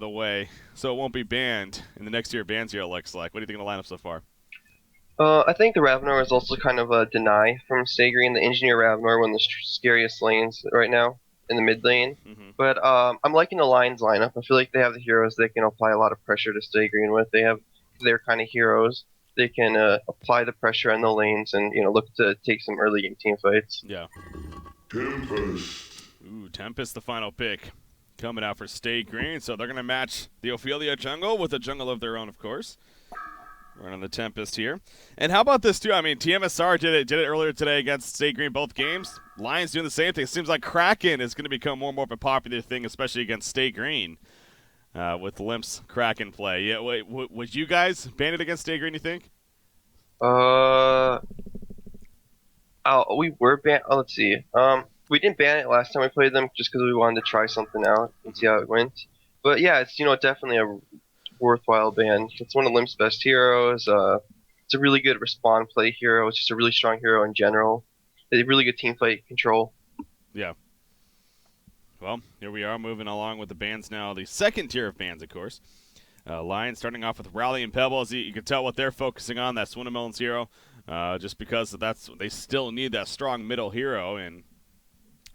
the way, so it won't be banned in the next year ban zero looks like. What do you think of the lineup so far? I think the Ravenor is also kind of a deny from Sagreen. The Engineer Ravenor, one of the scariest lanes right now in the mid lane. Hmm. But I'm liking the Lions lineup. I feel like they have the heroes they can apply a lot of pressure to Sagreen with. They have their kind of heroes. They can apply the pressure on the lanes and look to take some early game team fights. Yeah. Tempest. Ooh, Tempest, the final pick, coming out for Stay Green. So they're gonna match the Ophelia jungle with a jungle of their own, of course. Running the Tempest here. And how about this too? I mean, TMSR did it earlier today against Stay Green both games. Lions doing the same thing. It seems like Kraken is going to become more and more of a popular thing, especially against Stay Green. With Limp's Kraken play. Yeah, wait, would you guys ban it against Stay Green, you think? Uh, we were ban. Oh, let's see. We didn't ban it last time we played them just because we wanted to try something out and see how it went. But yeah, it's definitely a worthwhile ban. It's one of Limp's best heroes. It's a really good respawn play hero. It's just a really strong hero in general. A really good team fight control. Yeah. Well, here we are moving along with the bans now. The second tier of bans, of course. Lions starting off with Rally and Pebbles. You can tell what they're focusing on. That's Swinnamelon's hero. Just because they still need that strong middle hero, and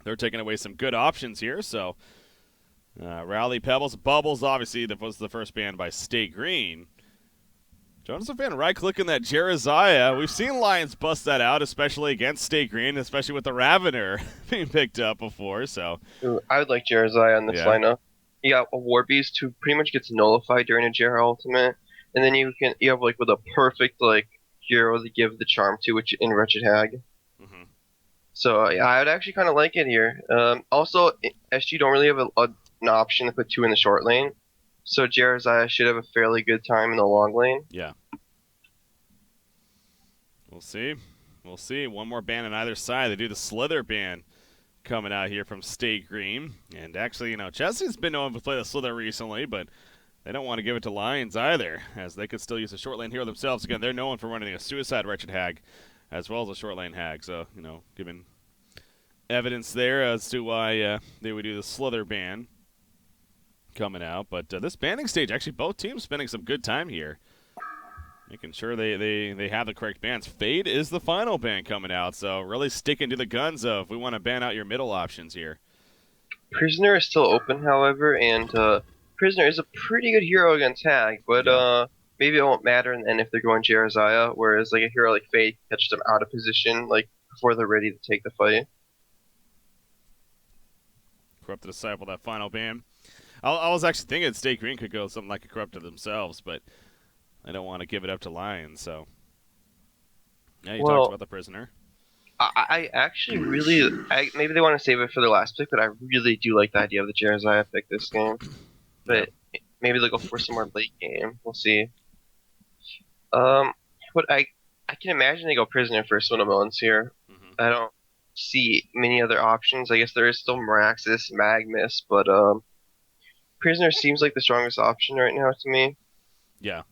they're taking away some good options here. So, Rally, Pebbles, Bubbles, obviously, that was the first ban by Stay Green. Jonas fan right-clicking that Jeremiah. We've seen Lions bust that out, especially against Stay Green, especially with the Ravener being picked up before. So, Ooh, I would like Jeremiah on this yeah. lineup. You got a War Beast who pretty much gets nullified during a Jera ultimate, and then you have like with a perfect like hero to give the charm to, which in Wretched Hag. Mm-hmm. So yeah, I would actually kind of like it here. Also, SG don't really have an option to put two in the short lane, so Jeremiah should have a fairly good time in the long lane. Yeah. We'll see. We'll see. One more ban on either side. They do the Slither ban coming out here from Stay Green. And actually, Chelsea's been known to play the Slither recently, but they don't want to give it to Lions either, as they could still use a short lane hero themselves. Again, they're known for running a Suicide Wretched Hag as well as a short lane Hag. So, giving evidence there as to why they would do the Slither ban coming out. But this banning stage, actually both teams spending some good time here, making sure they have the correct bans. Fade is the final ban coming out, so really sticking to the guns of we want to ban out your middle options here. Prisoner is still open, however, and Prisoner is a pretty good hero against Hag, but maybe it won't matter in the end if they're going Jeremiah, whereas like a hero like Fade catches them out of position like before they're ready to take the fight. Corrupted Disciple, that final ban. I was actually thinking Stay Green could go something like a Corrupted themselves, but I don't want to give it up to Lions, so. Yeah, you talked about the Prisoner. I actually really, maybe they want to save it for the last pick, but I really do like the idea of the Jeremiah pick this game. But maybe they'll go for some more late game. We'll see. But I can imagine they go Prisoner for Swinnamelons here. Mm-hmm. I don't see many other options. I guess there is still Meraxis, Magnus, but Prisoner seems like the strongest option right now to me. Yeah.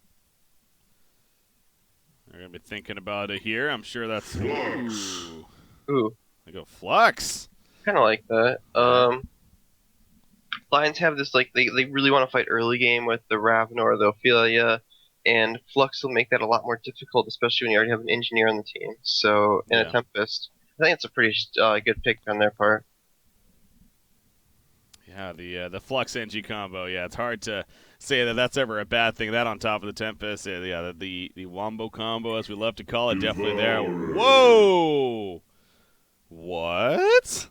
They're going to be thinking about it here. I'm sure that's... Ooh. They go Flux. Kind of like that. Lions have this, like, they really want to fight early game with the Ravenor or the Ophelia, and Flux will make that a lot more difficult, especially when you already have an Engineer on the team. So, and a Tempest. I think it's a pretty good pick on their part. Yeah, the Flux NG combo. Yeah, it's hard to say that that's ever a bad thing. That on top of the Tempest. Yeah, the Wombo combo, as we love to call it, definitely there. Whoa! What?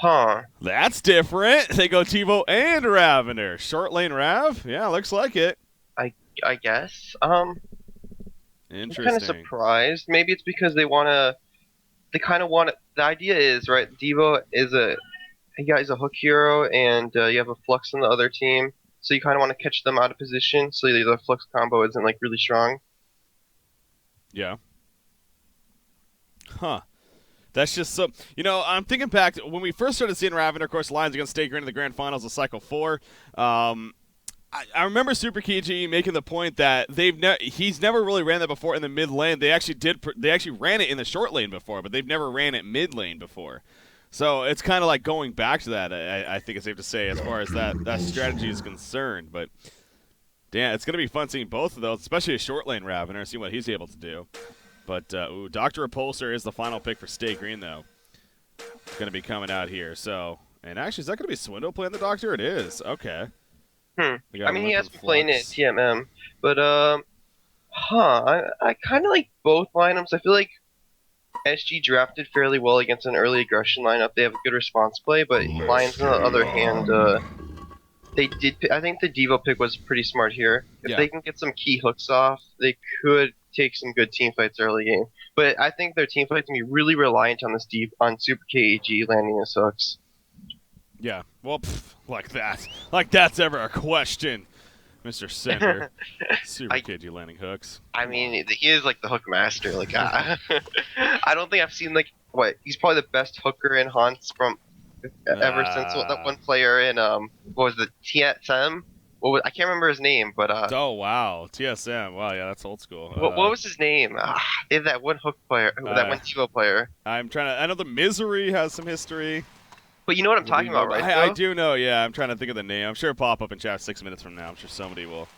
Huh. That's different. They go TiVo and Ravener. Short lane Rav? Yeah, looks like it. I guess. Interesting. I'm kind of surprised. Maybe it's because they kind of want to, the idea is, right, Devo is a hook hero, and you have a Flux on the other team, so you kind of want to catch them out of position, so the Flux combo isn't, like, really strong. Yeah. Huh. That's just so... I'm thinking back to when we first started seeing Ravener, of course, Lions against Stay Green in the Grand Finals of Cycle 4. I remember Super Kiji making the point that he's never really ran that before in the mid lane. They actually ran it in the short lane before, but they've never ran it mid lane before. So it's kind of like going back to that, I think it's safe to say, as far as that strategy is concerned. But, damn, it's going to be fun seeing both of those, especially a short lane Ravener, see what he's able to do. But, Dr. Repulsor is the final pick for Stay Green, though. It's going to be coming out here. So, and actually, is that going to be Swindle playing the Doctor? It is. Okay. I mean, he has been playing it TMM, but I kind of like both lineups. I feel like SG drafted fairly well against an early aggression lineup. They have a good response play, but Lions, on the other hand, they did. I think the Devo pick was pretty smart here. If they can get some key hooks off, they could take some good team fights early game. But I think their team fights can be really reliant on on Super KAG landing his hooks. Yeah, well, like that's ever a question, Mr. Sender. Super KG landing hooks. I mean, he is like the hook master. Like, I don't think I've seen he's probably the best hooker in Haunts from ever since that one player in what was the TSM? I can't remember his name, but oh wow, TSM. Wow, yeah, that's old school. What was his name? They had that one hook player, that one Devo player. I know the Misery has some history. But you know what I'm talking about, right? I do know, yeah. I'm trying to think of the name. I'm sure it'll pop up in chat 6 minutes from now. I'm sure somebody will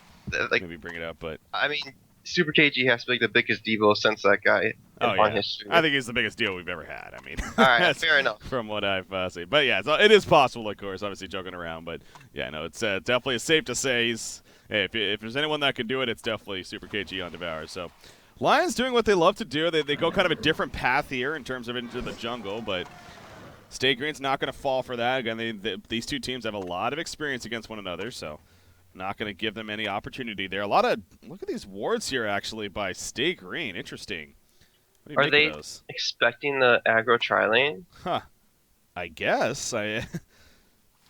maybe bring it up. But I mean, Super KG has to be the biggest Devo since that guy in history. I think he's the biggest deal we've ever had. I mean, all right, fair enough. From what I've seen. But yeah, it is possible, of course, obviously joking around. But yeah, no, it's definitely safe to say if there's anyone that can do it, it's definitely Super KG on Devour. So Lions doing what they love to do. They go kind of a different path here in terms of into the jungle, but Stay Green's not going to fall for that. Again, these two teams have a lot of experience against one another, so not going to give them any opportunity there. Look at these wards here, actually, by Stay Green. Interesting. What do you Are make they of those? expecting the aggro tri-lane? Huh. I guess.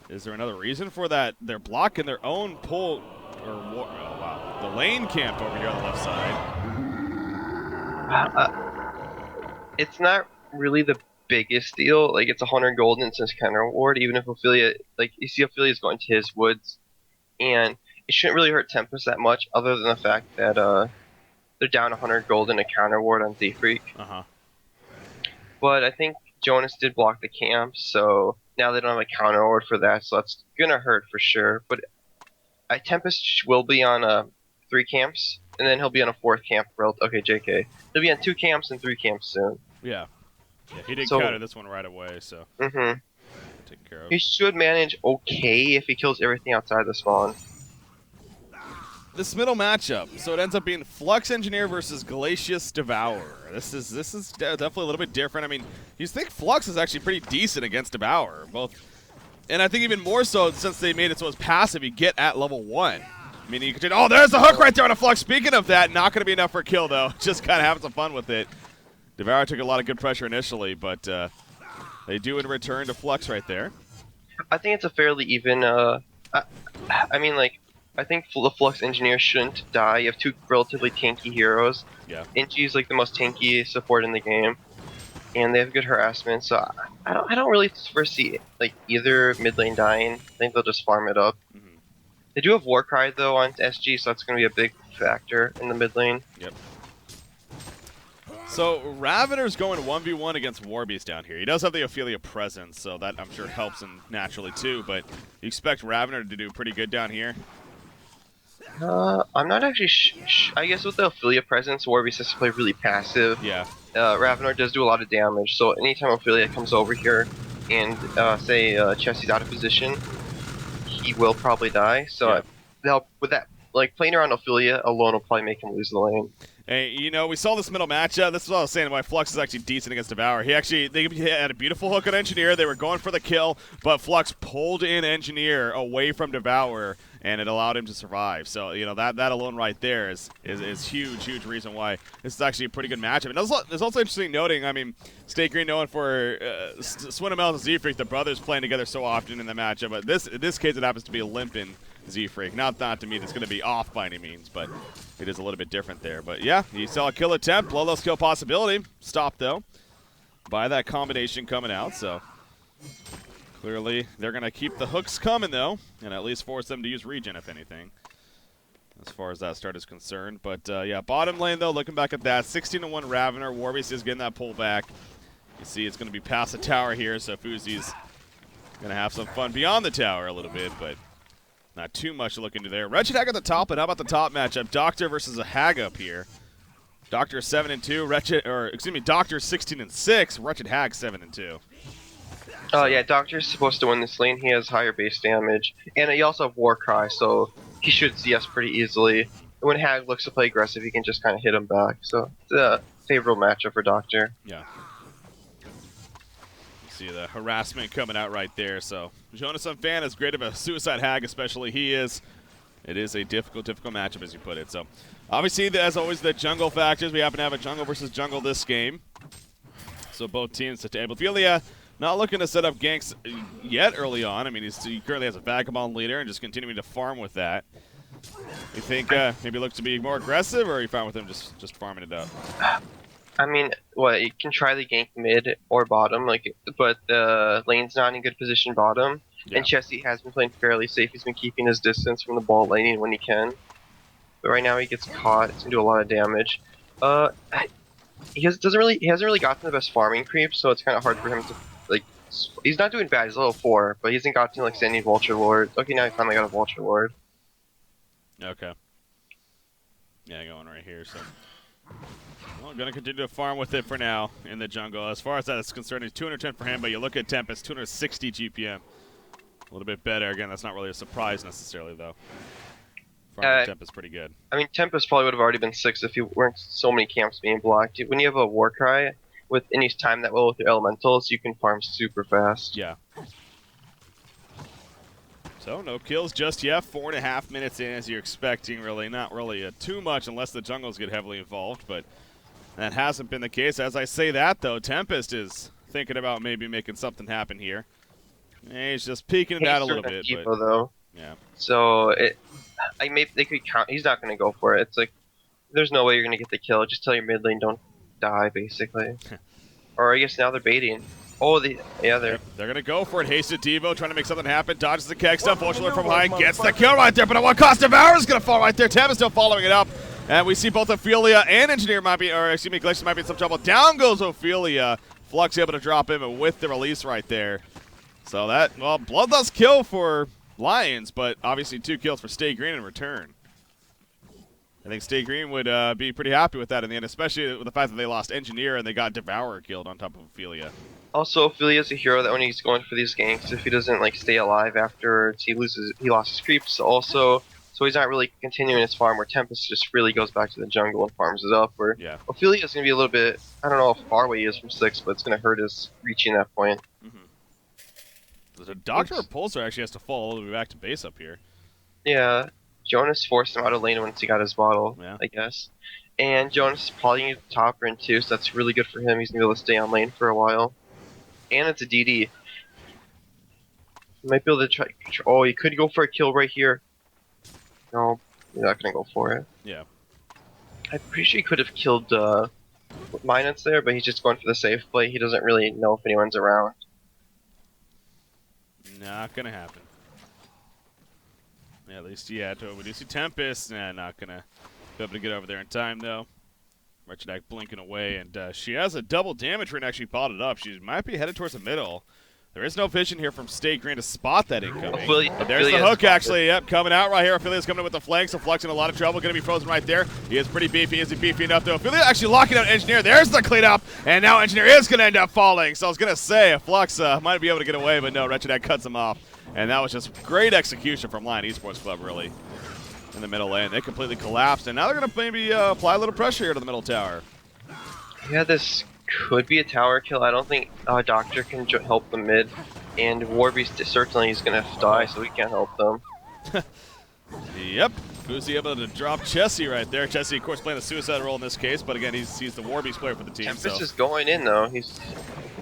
Is there another reason for that? They're blocking their own pull. Oh, wow. The lane camp over here on the left side. It's not really the biggest deal. Like, it's 100 gold and it's his counter ward, even if Ophelia, you see Ophelia's going to his woods, and it shouldn't really hurt Tempest that much, other than the fact that they're down 100 gold in a counter ward on Z-Freak. But I think Jonas did block the camp, so now they don't have a counter ward for that, so that's gonna hurt for sure. But Tempest will be on 3 camps, and then he'll be on a 4th camp. Okay, JK. He'll be on 2 camps and 3 camps soon. Yeah. Yeah, he did counter this one right away, so taken care of. He should manage okay if he kills everything outside the spawn. This middle matchup, so it ends up being Flux Engineer versus Glacius Devourer. This is definitely a little bit different. I mean, you think Flux is actually pretty decent against Devourer, and I think even more so since they made it so it's passive. You get at level 1. I mean, you could there's the hook right there on a Flux. Speaking of that, not going to be enough for a kill though. Just kind of having some fun with it. Devourer took a lot of good pressure initially, but they do in return to Flux right there. I think it's a fairly even. I think the Flux Engineer shouldn't die. You have 2 relatively tanky heroes. Yeah. Inchi's the most tanky support in the game, and they have good harassment. So I don't really foresee either mid lane dying. I think they'll just farm it up. They do have Warcry though on SG, so that's going to be a big factor in the mid lane. Yep. So Ravener's going 1v1 against Warbeast down here. He does have the Ophelia presence, so that I'm sure helps him naturally too, but you expect Ravener to do pretty good down here? I'm not actually I guess with the Ophelia presence, Warbeast has to play really passive. Yeah. Ravener does do a lot of damage, so anytime Ophelia comes over here and say Chessie's out of position, he will probably die. So with that, playing around Ophelia alone will probably make him lose the lane. Hey, we saw this middle matchup. This is what I was saying, why Flux is actually decent against Devour. They had a beautiful hook on Engineer. They were going for the kill, but Flux pulled in Engineer away from Devour, and it allowed him to survive. So, that alone right there is huge reason why this is actually a pretty good matchup. And it's also interesting noting, I mean, Stay Green known for Swindle and Z-Freak, the brothers playing together so often in the matchup, but in this case it happens to be a Limpin Z-Freak. Not to mean it's going to be off by any means, but it is a little bit different there. But yeah, you saw a kill attempt, low skill possibility. Stopped though by that combination coming out, so clearly they're going to keep the hooks coming though, and at least force them to use regen if anything, as far as that start is concerned. But yeah, bottom lane though, looking back at that, 16-1 Ravener. Warbeast is getting that pullback. You see it's going to be past the tower here, so Fuzi's going to have some fun beyond the tower a little bit, but not too much to look into there. Wretched Hag at the top, but how about the top matchup? Doctor versus a Hag up here. Doctor 7-2, Doctor 16-6, Wretched Hag 7-2. Oh yeah, Doctor's supposed to win this lane. He has higher base damage, and he also have Warcry, so he should CS pretty easily. And when Hag looks to play aggressive, he can just kind of hit him back. So it's a favorable matchup for Doctor. Yeah. You see the harassment coming out right there. So Jonas Fan, as great of a suicide Hag, especially he is, it is a difficult matchup, as you put it. So obviously, as always, the jungle factors. We happen to have a jungle versus jungle this game. So both teams to table. Ophelia not looking to set up ganks yet early on. I mean, he currently has a Vagabond leader and just continuing to farm with that. You think maybe look to be more aggressive, or are you fine with him just farming it up? I mean, you can try the gank mid or bottom, but the lane's not in good position bottom. Yeah. And Chessie has been playing fairly safe. He's been keeping his distance from the ball laning when he can. But right now he gets caught. It's gonna do a lot of damage. He hasn't really gotten the best farming creep, so it's kind of hard for him to he's not doing bad. He's level 4, but he hasn't gotten standing Vulture Lord. Okay, now he finally got a Vulture Lord. Okay. Yeah, going right here. So, well, I'm gonna continue to farm with it for now in the jungle. As far as that is concerned, it's 210 for him. But you look at Tempest, 260 GPM. A little bit better. Again, that's not really a surprise necessarily, though. Farming Tempest pretty good. I mean, Tempest probably would have already been 6 if you weren't so many camps being blocked. When you have a Warcry and you time that well with your elementals, you can farm super fast. Yeah. So no kills just yet. 4.5 minutes in, as you're expecting. Really, not really too much unless the jungles get heavily involved, but that hasn't been the case. As I say that, though, Tempest is thinking about maybe making something happen here. He's just peeking it out a little bit, but though. Yeah. So they could count. He's not going to go for it. It's like there's no way you're going to get the kill. Just tell your mid lane don't die, basically. Or I guess now they're baiting. Oh, they're gonna go for it. Hasted Devo trying to make something happen. Dodges the keg stuff. Vulture from behind gets the kill right there, but at what cost? Devourer's gonna fall right there. Tempest still following it up, and we see both Ophelia and Engineer Glacier might be in some trouble. Down goes Ophelia. Flux able to drop him with the release right there. So that bloodlust kill for Lions, but obviously 2 kills for Stay Green in return. I think Stay Green would be pretty happy with that in the end, especially with the fact that they lost Engineer and they got Devourer killed on top of Ophelia. Also, Ophelia's a hero that when he's going for these ganks, if he doesn't stay alive afterwards, he lost his creeps. Also, so he's not really continuing his farm. Where Tempest just really goes back to the jungle and farms it up. Where Ophelia's gonna be a little bit, I don't know how far away he is from 6, but it's gonna hurt us reaching that point. Mm-hmm. The Doctor or Pulsar actually has to fall all the way back to base up here. Yeah, Jonas forced him out of lane once he got his bottle, I guess. And Jonas is probably gonna get the top run too, so that's really good for him. He's gonna be able to stay on lane for a while. And it's a DD. He might be able to try. Oh, he could go for a kill right here. No, you're not gonna go for it. Yeah. I'm pretty sure he could have killed Minus there, but he's just going for the safe play. He doesn't really know if anyone's around. Not gonna happen. Yeah, at least we do see Tempest. Not gonna be able to get over there in time though. Wretched Hag blinking away, and she has a double damage ring actually potted up. She might be headed towards the middle. There is no vision here from Stay Green to spot that incoming. There's the hook actually, coming out right here. Ophelia's coming in with the flank, so Flux in a lot of trouble. Going to be frozen right there. He is pretty beefy. Is he beefy enough though? Ophelia actually locking out Engineer. There's the cleanup, and now Engineer is going to end up falling. So I was going to say, Flux might be able to get away, but no, Wretched Hag cuts him off. And that was just great execution from Lion Esports Club, really. In the middle lane, they completely collapsed, and now they're going to maybe apply a little pressure here to the middle tower. Yeah, this could be a tower kill. I don't think Doctor can help the mid, and Warbeast certainly is going to die, so we can't help them. Yep, Fuzi able to drop Chessie right there. Chessie, of course, playing the suicide role in this case, but again, he's the Warbeast player for the team. Tempest is going in, though.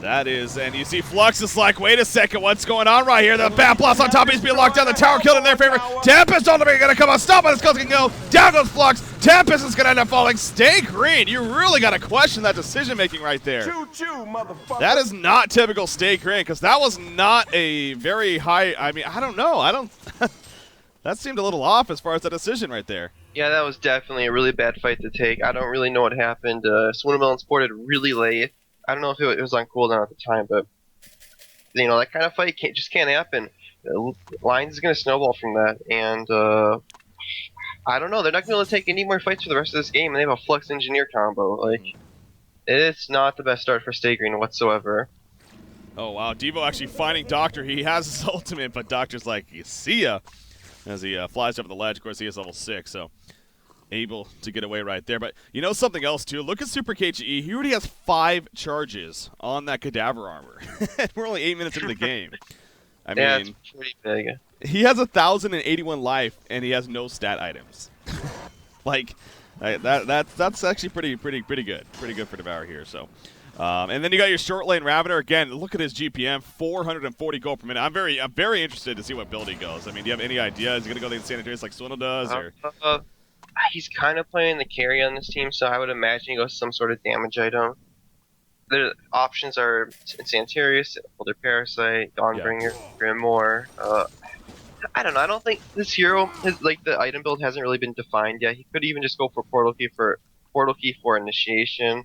That is, and you see Flux is like, wait a second, what's going on right here? The Bat Blast on top, he's being locked down, the tower killed in their favor. Tempest ultimately gonna come out, stop it, this guy's gonna go, down goes Flux, Tempest is gonna end up falling. Stay Green, you really gotta question that decision making right there. That is not typical Stay Green, because that was not a very high, I mean, I don't know, that seemed a little off as far as the decision right there. Yeah, that was definitely a really bad fight to take. I don't really know what happened. Swindlemelon sported really late. I don't know if it was on cooldown at the time, but that kind of fight can't happen. Lions is gonna snowball from that, and I don't know. They're not gonna be able to take any more fights for the rest of this game, and they have a Flux Engineer combo. Like, it's not the best start for Stay Green whatsoever. Oh, wow. Devo actually finding Doctor. He has his ultimate, but Doctor's like, you see ya, as he flies over the ledge. Of course, he is level 6, so able to get away right there. But you know something else, too? Look at Super KGE. He already has 5 charges on that Cadaver armor. We're only 8 minutes into the game. I Yeah, mean, it's pretty big. he has 1,081 life, and he has no stat items. Like, that's actually pretty good. Pretty good for Devour here, so. And then you got your short lane Ravener. Again, look at his GPM, 440 gold per minute. I'm very interested to see what build he goes. I mean, do you have any idea? Is he going to go the Sanitarius like Swindle does? Or? He's kind of playing the carry on this team, so I would imagine he goes some sort of damage item. The options are Sanitarius, Older Parasite, Dawnbringer, Grimoire. I don't know. I don't think this hero, the item build hasn't really been defined yet. He could even just go for Portal Key for initiation.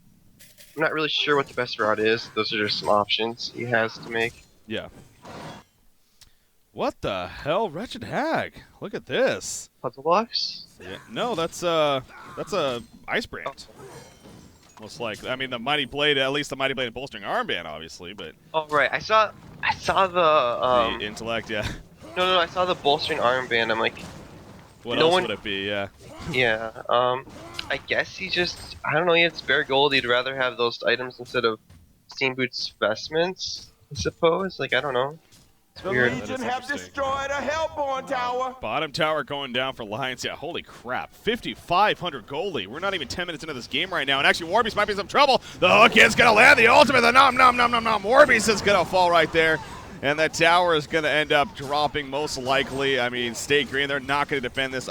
I'm not really sure what the best route is. Those are just some options he has to make. Yeah. What the hell, Wretched Hag? Look at this. Puzzle blocks? Yeah. No, that's a Ice Brand. Most likely. I mean, the Mighty Blade, at least the Mighty Blade and Bolstering Armband, obviously, but. Oh right, I saw the intellect, yeah. No, I saw the Bolstering Armband. I'm like, what else would it be? Yeah. Yeah. I guess he just, I don't know, he had spare gold. He'd rather have those items instead of Steam Boots vestments, I suppose. Like, I don't know. It's The weird. Legion have destroyed a Hellborn tower. Bottom tower going down for Lions. Yeah, holy crap. 5,500 goalie. We're not even 10 minutes into this game right now. And actually, Warbeast might be in some trouble. The hook is going to land the ultimate. The nom. Warbeast is going to fall right there. And that tower is going to end up dropping most likely. I mean, Stay Green, they're not going to defend this.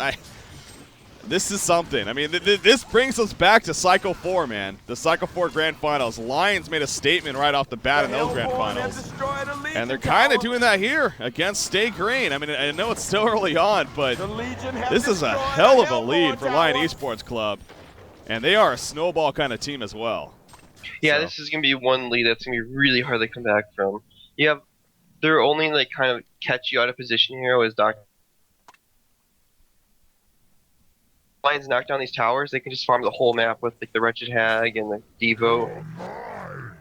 This is something. I mean, this brings us back to Cycle 4, man. The Cycle 4 Grand Finals. Lions made a statement right off the bat in those Grand Finals. And they're kind of doing that here against Stay Green. I mean, I know it's still early on, but this is a hell of a lead for Lion Esports Club. And they are a snowball kind of team as well. Yeah, this is going to be one lead that's going to be really hard to come back from. You have their only, like, kind of catch you out of position here was Dr. Lions knock down these towers, they can just farm the whole map with like the Wretched Hag and the Devo.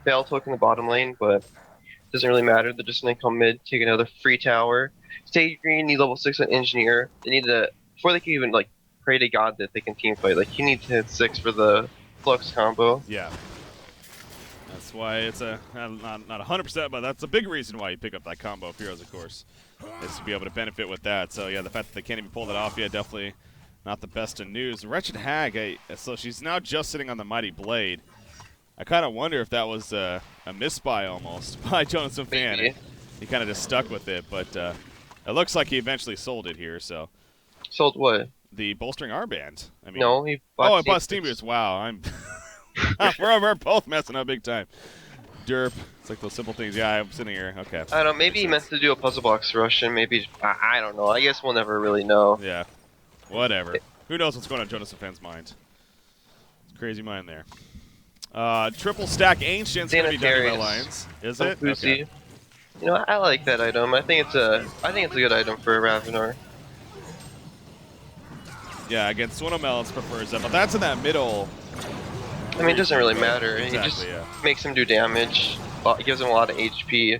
Fail token in the bottom lane, but it doesn't really matter. They're just gonna come mid, take another free tower. Stay Green need level 6 on Engineer. They need to, before they can even like pray to God that they can team fight. Like, he needs to hit 6 for the Flux combo. Yeah. That's why it's not 100%, but that's a big reason why you pick up that combo of heroes, of course, is to be able to benefit with that. So yeah, the fact that they can't even pull that off yet, definitely not the best of news. Wretched Hag, so she's now just sitting on the Mighty Blade. I kind of wonder if that was a misbuy almost by Jonathan Fan. He kind of just stuck with it, but it looks like he eventually sold it here. So sold what? The Bolstering Armband. I mean, no, he bought I bought Steam Boots. Wow, I'm we're both messing up big time. Derp. It's like those simple things. Yeah, I'm sitting here. Okay. I don't know. Maybe he meant to do a puzzle box rush, and maybe I don't know. I guess we'll never really know. Yeah. Whatever. Who knows what's going on in Jonas Fan's mind? It's a crazy mind there. Triple stack Ancient's going to be done by Lions. Is it? Okay. You know, I like that item. I think it's a good item for Ravener. Yeah, against Swindlemelons prefers that, but that's in that middle. I mean, it doesn't really matter. Exactly, he just makes him do damage. It gives him a lot of HP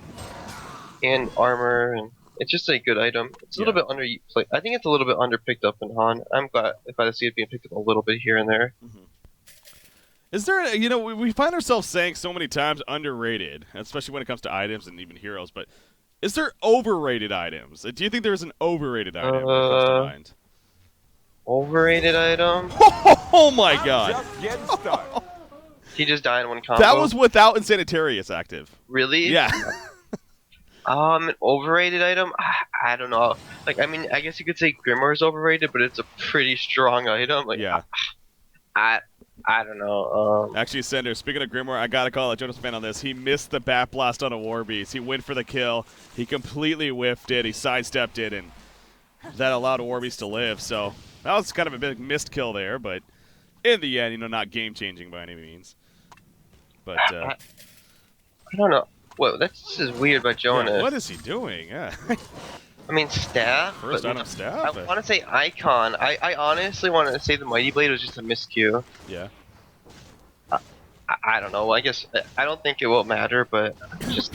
and armor, and it's just a good item. It's a little bit under. Like, I think it's a little bit under picked up in Han. I'm glad if I see it being picked up a little bit here and there. Mm-hmm. Is there, you know, we find ourselves saying so many times underrated, especially when it comes to items and even heroes, but is there overrated items? Do you think there's an overrated item that comes to mind? Overrated item? Oh my god. He just died in one combo. That was without Insanitarius active. Really? Yeah. An overrated item? I don't know. Like, I mean, I guess you could say Grimoire is overrated, but it's a pretty strong item. Like, yeah. I don't know. Actually, Sender, speaking of Grimoire, I gotta call out Jonas Fan on this. He missed the Bat Blast on a Warbeast. He went for the kill. He completely whiffed it. He sidestepped it, and that allowed a Warbeast to live. So that was kind of a big missed kill there, but in the end, you know, not game-changing by any means. But I don't know. Well, this is weird by Yeah, Jonas. what is he doing? Yeah. I mean, staff. First but item staff? I want to say icon. I honestly want to say the Mighty Blade was just a miscue. Yeah. I don't know. I guess I don't think it will matter, but just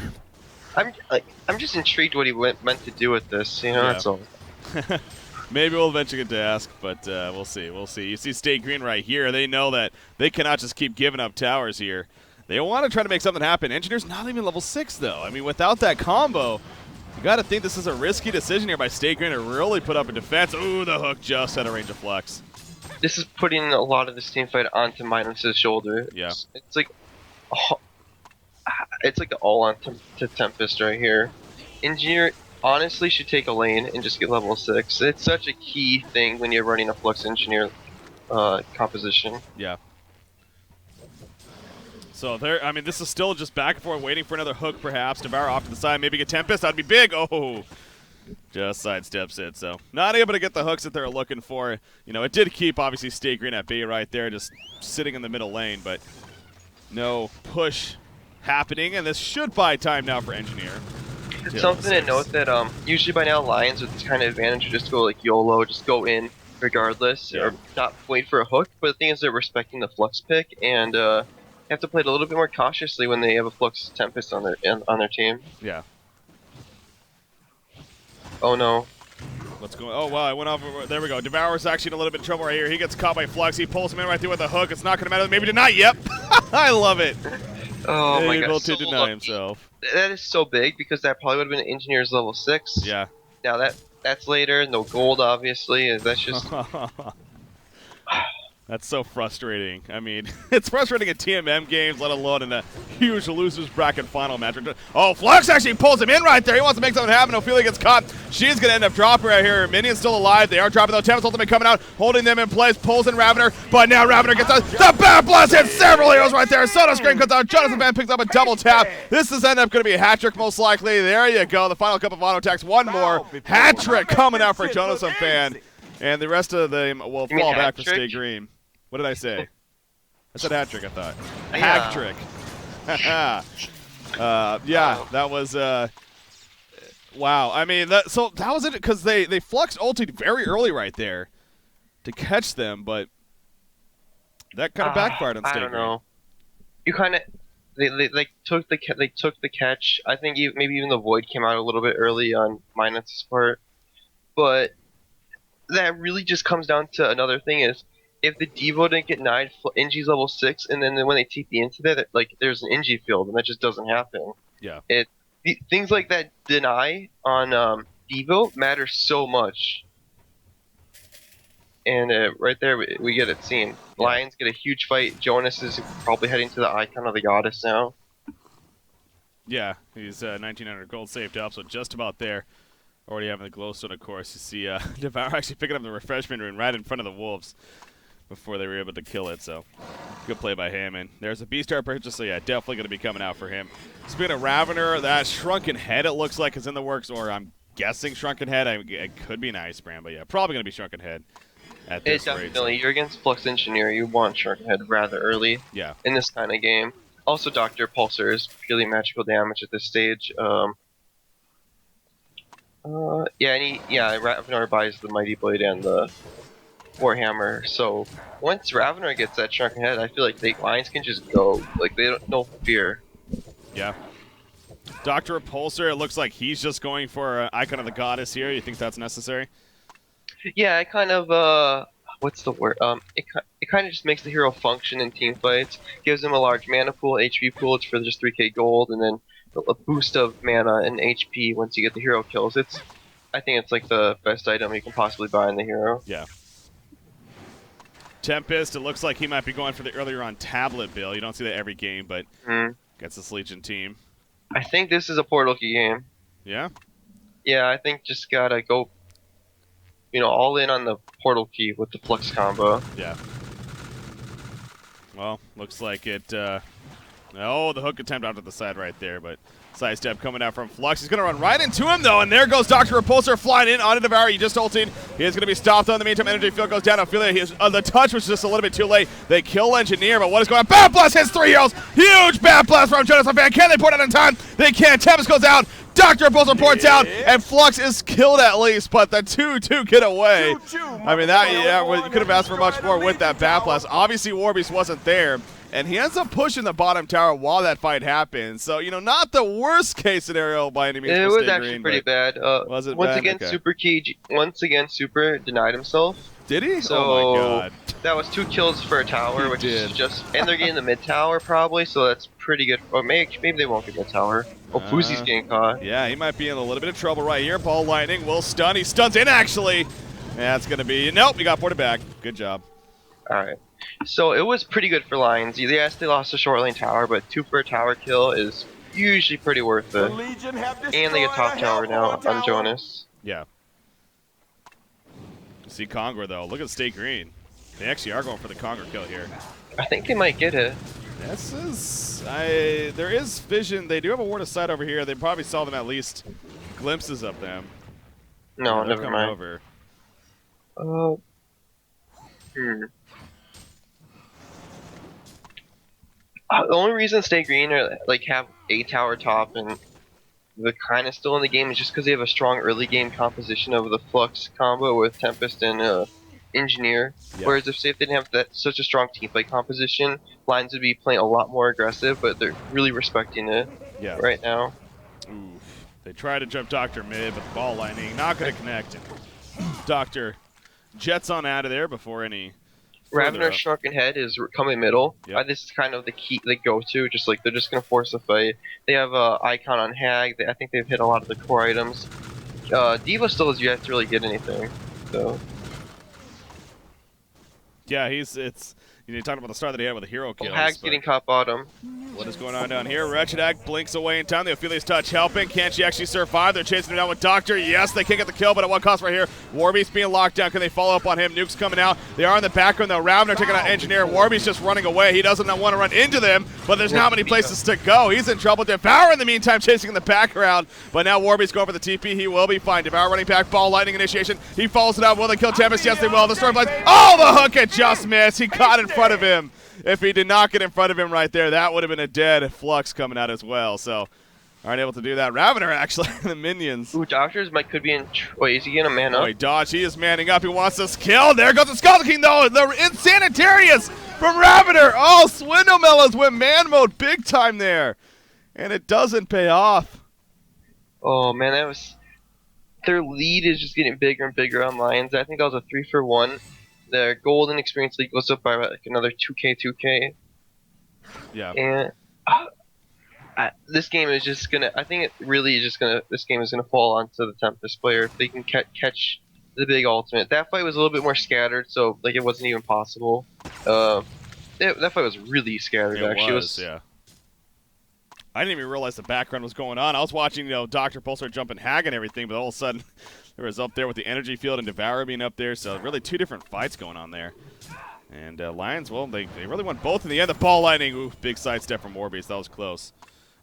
I'm just intrigued what he meant to do with this. You know, Yeah. that's all. Maybe we'll eventually get to ask, but we'll see. We'll see. You see State Green right here. They know that they cannot just keep giving up towers here. They want to try to make something happen. Engineer's not even level 6, though. I mean, without that combo, you got to think this is a risky decision here by State Green to really put up a defense. Ooh, the hook just had a range of flex. This is putting a lot of this team fight onto Minus's shoulder. Yeah. It's like, it's like all on to Tempest right here. Engineer honestly should take a lane and just get level 6. It's such a key thing when you're running a Flux Engineer composition. Yeah. So there, I mean, this is still just back and forth, waiting for another hook, perhaps. Devour off to the side, maybe get Tempest. That'd be big. Oh, just sidesteps it. So not able to get the hooks that they're looking for. You know, it did keep obviously State Green at bay right there, just sitting in the middle lane, but no push happening, and this should buy time now for Engineer. Something to note that usually by now Lions with this kind of advantage would just go like YOLO, just go in regardless, or not wait for a hook. But the thing is they're respecting the Flux pick and have to play it a little bit more cautiously when they have a Flux Tempest on their team. Yeah. Oh no. What's going? Oh wow! I went off. There we go. Devour's actually in a little bit of trouble right here. He gets caught by Flux. He pulls him in right there with a hook. It's not going to matter. Maybe deny. Yep. I love it. Oh my god. Able to So deny lucky. himself. That is so big because that probably would have been Engineer's level 6. Yeah. Now that's later. No gold, obviously. That's just. That's so frustrating. I mean, it's frustrating in TMM games, let alone in a huge losers bracket final match. Oh, Flux actually pulls him in right there. He wants to make something happen. Ophelia gets caught. She's going to end up dropping right here. Minion's still alive. They are dropping though. Tempest ultimate coming out, holding them in place, pulls in Ravener, but now Ravener gets out. The Bat Blast hits several heroes right there. Soda Screen comes out. Jonathan Van picks up a double tap. This is end up going to be a hat trick most likely. There you go. The final couple of auto attacks. One more. Hat trick coming out for Jonathan Fan. And the rest of them will You mean fall back for hat-trick? Stay Green. What did I say? I said hat trick, I thought. Yeah. Hack trick. Yeah, that was, wow. I mean, that was it, because they fluxed ulted very early right there to catch them, but that kind of backfired on Stay I don't Green. know. You kind of they took the catch. I think maybe even the void came out a little bit early on Minus's part, but that really just comes down to another thing is if the Devo didn't get denied, Ingi's level 6, and then when they TP into that, like there's an Ingi field, and that just doesn't happen. Yeah. Things like that deny on Devo matter so much. And right there, we get it seen. Lions get a huge fight. Jonas is probably heading to the icon of the goddess now. Yeah, he's 1900 gold saved up, so just about there. Already having the glowstone, of course. You see Devour actually picking up the refreshment rune right in front of the wolves before they were able to kill it, so good play by him. And there's a B-Star purchase, so yeah, definitely going to be coming out for him. Speaking of Ravener, that Shrunken Head, it looks like, is in the works, or I'm guessing Shrunken Head. It could be an Ice Brand, but yeah, probably going to be Shrunken Head at this rate. Definitely. You're against Flux Engineer. You want Sharkhead rather early Yeah. in this kind of game. Also, Dr. Pulsar is purely magical damage at this stage. Ravener buys the Mighty Blade and the Warhammer. So once Ravener gets that Shrunken Head, I feel like the Lions can just go. Like they don't no fear. Yeah. Dr. Repulsor, it looks like he's just going for Icon of the Goddess here. You think that's necessary? Yeah, it kind of what's the word? It kind of just makes the hero function in team fights. Gives him a large mana pool, HP pool. It's for just 3k gold, and then a boost of mana and HP once you get the hero kills. I think it's like the best item you can possibly buy in the hero. Yeah. Tempest, it looks like he might be going for the earlier on tablet bill. You don't see that every game, but gets this Legion team. I think this is a Portal Key game. Yeah? Yeah, I think just gotta go, all in on the Portal Key with the Flux combo. Yeah. Well, looks like it, oh, the hook attempt out to the side right there, but Sidestep coming out from Flux. He's going to run right into him, though, and there goes Dr. Repulsor flying in onto Devour. He just ulted. He is going to be stopped, though. In the meantime, energy field goes down. Ophelia, the touch was just a little bit too late. They kill Engineer, but what is going on? Bat Blast hits 3 heroes. Huge Bat Blast from Genesis Fan. Can they put it in time? They can't. Tempest goes out. Dr. Repulsor ports out, and Flux is killed at least, but the 2-2 get away. I mean, you could have asked for much more with that Bat Blast. Obviously, Warbeast wasn't there. And he ends up pushing the bottom tower while that fight happens. So, not the worst case scenario by any means. It was actually pretty bad. Was it once bad? again, Okay. Super denied himself. Did he? So oh, my God. That was 2 kills for a tower, which is just... And they're getting the mid tower, probably, so that's pretty good. Or maybe they won't get the tower. Oh, Fuzi's getting caught. Yeah, he might be in a little bit of trouble right here. Ball Lightning will stun. He stuns in, actually. That's going to be... Nope, he got ported back. Good job. All right. So it was pretty good for Lions. Yes, they lost the short lane tower, but 2 for a tower kill is usually pretty worth it. And they get top tower now on Jonas. Yeah. See Conqueror, though. Look at Stay Green. They actually are going for the Conqueror kill here. I think they might get it. This is... there is vision. They do have a ward of sight over here. They probably saw them at least glimpses of them. No, yeah, never mind. Over. The only reason Stay Green are have a tower top and they're kind of still in the game is just because they have a strong early game composition of the Flux combo with Tempest and Engineer. Yeah. Whereas if they didn't have such a strong team fight composition, Lions would be playing a lot more aggressive, but they're really respecting it right now. Oof. They try to jump Doctor mid, but the Ball Lightning not going to connect. Doctor jets on out of there before any. Ravener's Shrunken Head is coming middle. Yep. This is kind of the key, the go-to. Just they're just gonna force a fight. They have Icon on Hag. I think they've hit a lot of the core items. Diva still has yet to really get anything. So. Yeah, you talked about the start that he had with the hero kills. Hag's getting caught bottom. What is going on down here? Wretched Hag blinks away in time. The Ophelia's touch helping. Can she actually survive? They're chasing her down with Doctor. Yes, they can't get the kill, but at what cost right here? Warbeast being locked down. Can they follow up on him? Nuke's coming out. They are in the background, though. Ravener taking out Engineer. Warbeast just running away. He doesn't want to run into them, but there's not many places to go. He's in trouble. Devour, in the meantime, chasing in the background, but now Warbeast going for the TP. He will be fine. Devour running back. Ball Lightning initiation. He follows it out. Will they kill Tempest? Yes, they will. The Stormblade. Oh, the hook! It just missed. He caught in front of him. If he did not get in front of him right there, that would have been a dead Flux coming out as well. So, aren't able to do that. Ravener, actually, the minions. Ooh, Doctors could be in... Wait, is he gonna man up? Boy, Dodge, he is manning up. He wants this kill. There goes the Skull King, though. The Insanitarius from Ravener. Oh, Swindlemellas went man mode big time there. And it doesn't pay off. Oh, man, that was... Their lead is just getting bigger and bigger on Lions. I think that was a 3-for-1. Their golden experience league goes up by another 2K. Yeah. And this game is just gonna. I think it really is just gonna. This game is gonna fall onto the Tempest player if they can catch the big ultimate. That fight was a little bit more scattered, so it wasn't even possible. That fight was really scattered. It was, yeah. I didn't even realize the background was going on. I was watching, Dr. Pulsar jumping Hag and everything, but all of a sudden. There was up there with the energy field and Devour being up there, so really 2 different fights going on there. And Lions, well, they really won both in the end. The Ball Lightning, ooh, big sidestep from Warbeast. That was close,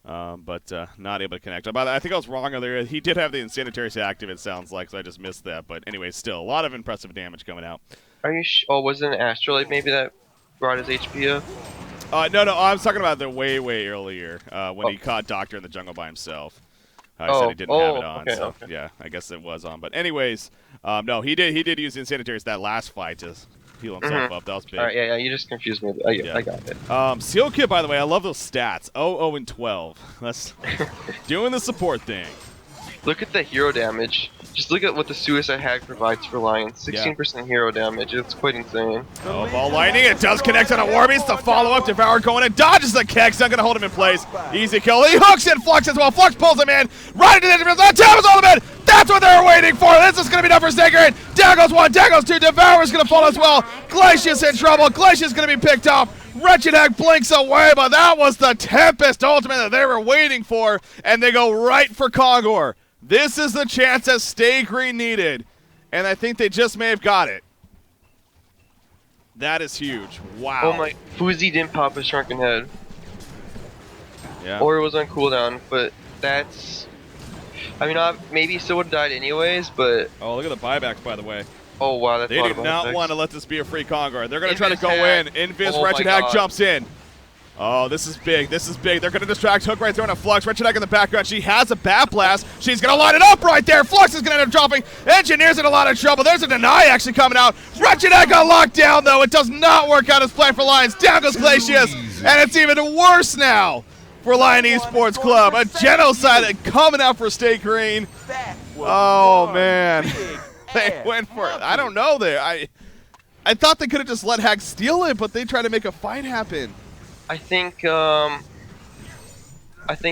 but not able to connect. I think I was wrong there. He did have the Insanitarius active, it sounds like, so I just missed that. But anyway, still, a lot of impressive damage coming out. Are you was it an Astrolabe maybe that brought his HP up? No, I was talking about the way earlier when he caught Doctor in the jungle by himself. I said he didn't have it on, okay. Yeah, I guess it was on. But anyways, no, he did use the Insanitarius that last fight to heal himself up. That was big. All right, yeah, you just confused me. I got it. Seal Kit, by the way, I love those stats. 0, 0, and 12. That's doing the support thing. Look at the hero damage. Just look at what the Suicide Hag provides for Lions. 16% hero damage. It's quite insane. Oh, Ball Lightning. It does connect on a Warbeast. The follow-up. Devour going in. Dodges the Kex. Not going to hold him in place. Easy kill. He hooks in Flux as well. Flux pulls him in. Right into the enemy. That was ultimate. That's what they were waiting for. This is going to be enough for Staker. Down goes 1. Down goes 2. Devour is going to fall as well. Glacius in trouble. Glacius going to be picked up. Wretched Hag blinks away, but that was the Tempest ultimate that they were waiting for, and they go right for Kongor. This is the chance that Stay Green needed, and I think they just may have got it. That is huge. Wow. Oh my, Fuzi didn't pop his Shrunken Head. Yeah. Or it was on cooldown, but That's. I mean, maybe he still would have died anyways, but. Oh, look at the buybacks, by the way. Oh, wow, that's They a lot do of not buybacks. want to let this be a free Congar. They're going to try to Invis go Hag. in. Invis, Oh Wretched my Hag God. jumps in. Oh, this is big. This is big. They're going to distract Hook right there on a Flux. Wretched Hag in the background. She has a Bat Blast. She's going to line it up right there. Flux is going to end up dropping. Engineer's in a lot of trouble. There's a deny actually coming out. Wretched Hag got locked down, though. It does not work out as planned for Lions. Down goes Glacius. And it's even worse now for Lion Esports Club. A genocide coming out for State Green. That was Oh, one man. big They ass went for it. puppy. I don't know there. I thought they could have just let Hag steal it, but they tried to make a fight happen. I think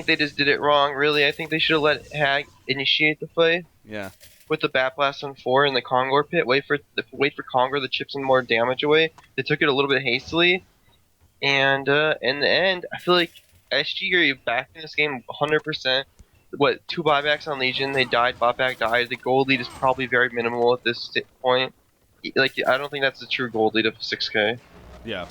they just did it wrong, really. I think they should have let Hag initiate the fight Yeah. with the Bat Blast on 4 in the Kongor pit. Wait for Kongor to chip some more damage away. They took it a little bit hastily, and in the end, I feel like SG are back in this game 100%. What, 2 buybacks on Legion? They died. Botback died. The gold lead is probably very minimal at this point. Like, I don't think that's the true gold lead of 6K. Yeah.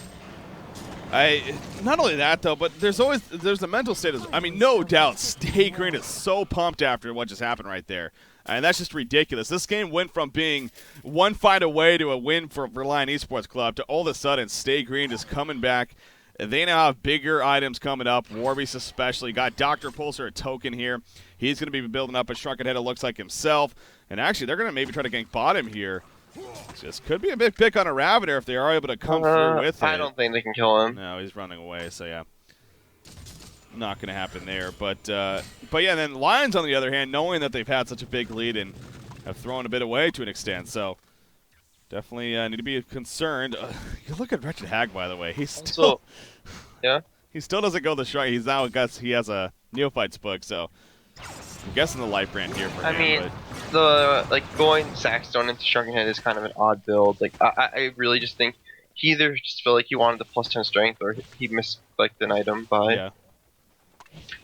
Not only that though, but there's a mental state of, I mean, no doubt State Green is so pumped after what just happened right there. And that's just ridiculous. This game went from being one fight away to a win for Lion Esports Club to all of a sudden State Green just coming back. They now have bigger items coming up. Warbeast especially. Got Dr. Pulsar, a token here. He's going to be building up a Shrunken Head, it looks like himself. And actually, they're going to maybe try to gank bottom here. This could be a big pick on a Raviter if they are able to come through with it. I don't think they can kill him. No, he's running away, so yeah. Not going to happen there. But yeah, then Lions, on the other hand, knowing that they've had such a big lead and have thrown a bit away to an extent. So definitely need to be concerned. You look at Wretched Hag, by the way. He's still, Yeah? he still doesn't go the shrine. He has a Neophytes book, so I'm guessing the light brand here for him. I mean, but going Sackstone into Shrunken Head is kind of an odd build. Like, I really just think he either just felt like he wanted the +10 strength or he missed an item by. yeah.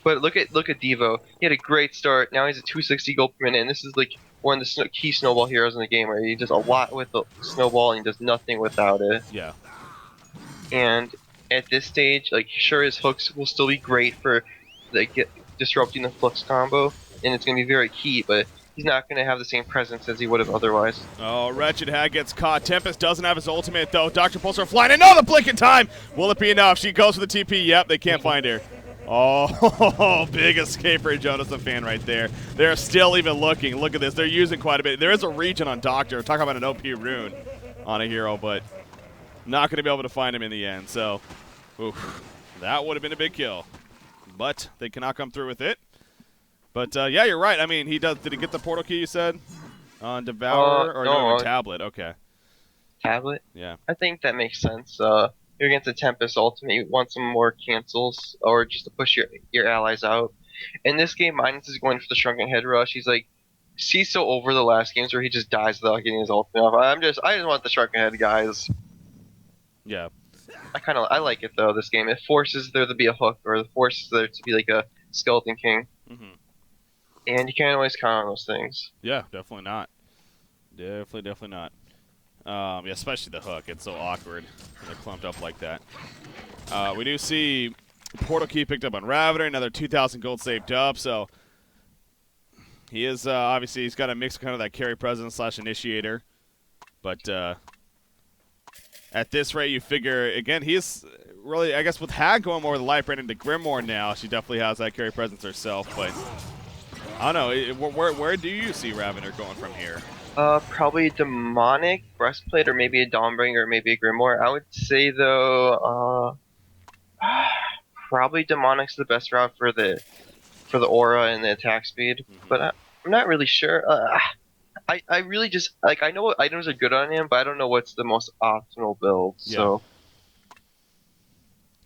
But look at Devo. He had a great start. Now he's at 260 gold per minute, and this is like one of the key snowball heroes in the game, where he does a lot with the snowball and he does nothing without it. Yeah. And at this stage, like, sure, his hooks will still be great for disrupting the Flux combo, and it's gonna be very key, but he's not gonna have the same presence as he would have otherwise. Oh, Wretched Hag gets caught. Tempest doesn't have his ultimate, though. Dr. Pulsar flying in. No, the blink in time. Will it be enough? She goes for the TP. Yep, they can't find her. Oh, big escape for Jonas the fan right there. They're still even looking. Look at this. They're using quite a bit. There is a region on Doctor. Talk about an OP rune on a hero, but not going to be able to find him in the end. So, oof, that would have been a big kill. But they cannot come through with it. But, yeah, you're right. I mean, he does. Did he get the portal key, you said? On Devourer? Or no, on Tablet? Okay. Tablet? Yeah. I think that makes sense. You're against a Tempest ultimate, you want some more cancels, or just to push your allies out. In this game, Minus is going for the Shrunken Head rush. He's so over the last games where he just dies without getting his ultimate off. I just want the Shrunken Head guys. Yeah. I like it though. This game, it forces there to be a hook, or it forces there to be like a Skeleton King, and you can't always count on those things. Yeah, definitely not. Definitely not. Yeah, especially the hook. It's so awkward when they're clumped up like that. We do see Portal Key picked up on Raviter, another 2,000 gold saved up, so he is, obviously, he's got a mix of kind of that carry presence / initiator, but at this rate, you figure, again, he's really, I guess with Hag going more with the light brand into Grimoire now, she definitely has that carry presence herself, but I don't know, where do you see Raviter going from here? Probably Demonic, Breastplate, or maybe a Dawnbringer, or maybe a Grimoire. I would say, though, probably Demonic's the best route for the aura and the attack speed, but I'm not really sure. I really just, like, I know what items are good on him, but I don't know what's the most optimal build, so.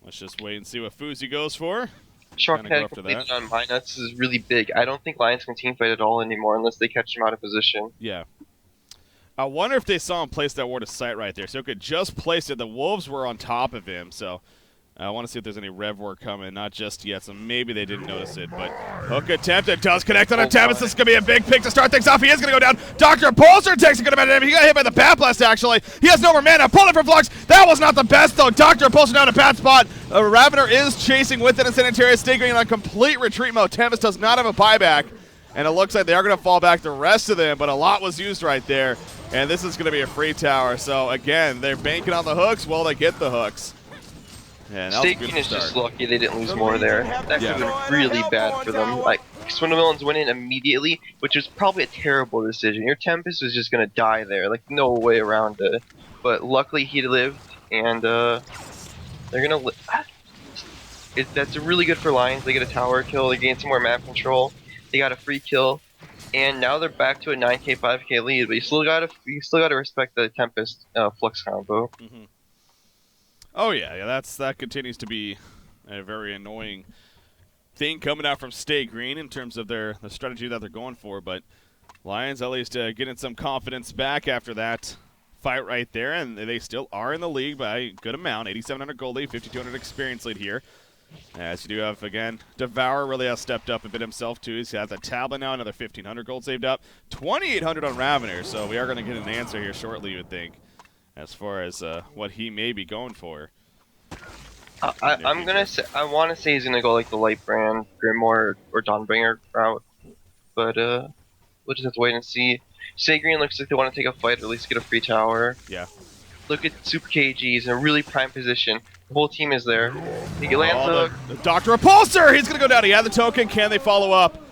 Let's just wait and see what Fuzi goes for. Shrunken Kinda go Head after completed that. on Minuts is really big. I don't think Lions can teamfight at all anymore unless they catch him out of position. Yeah. I wonder if they saw him place that ward of sight right there. So he could just place it. The Wolves were on top of him, so I want to see if there's any rev work coming. Not just yet, so maybe they didn't notice it. But hook attempt, it does connect on a Tempest. This is going to be a big pick to start things off. He is going to go down. Dr. Pulsar takes a good amount of damage. He got hit by the Bat Blast, actually. He has no more mana. Pull it from Flux. That was not the best, though. Dr. Pulsar down a bad spot. Ravener is chasing with it in Sanitarius, staying on complete retreat mode. Tempest does not have a buyback. And it looks like they are going to fall back the rest of them, but a lot was used right there. And this is going to be a free tower. So, again, they're banking on the hooks. Well, they get the hooks. And Stake Green is just lucky they didn't lose more there. That could have been really bad for them. Like, Swindlevillains went in immediately, which was probably a terrible decision. Your Tempest was just going to die there. Like, no way around it. But luckily he lived, and they're going to live. That's really good for Lions. They get a tower kill, they gain some more map control, they got a free kill, and now they're back to a 9k, 5k lead, but you still gotta respect the Tempest Flux combo. Mm-hmm. Oh yeah, that continues to be a very annoying thing coming out from Stay Green in terms of the strategy that they're going for. But Lions at least getting some confidence back after that fight right there, and they still are in the league by a good amount. 8,700 gold lead, 5,200 experience lead here. As you do have, again, Devour really has stepped up a bit himself, too. He's got the tablet now, another 1,500 gold saved up. 2,800 on Ravener, so we are going to get an answer here shortly, you would think, as far as what he may be going for. I'm gonna say, I want to say he's gonna go like the light brand Grimoire or Dawnbringer route, but we'll just have to wait and see. Stay Green looks like they want to take a fight, or at least get a free tower. Yeah. Look at Super KG, he's in a really prime position. The whole team is there. He lands the Doctor Repulsor! He's going to go down. He had the token. Can they follow up?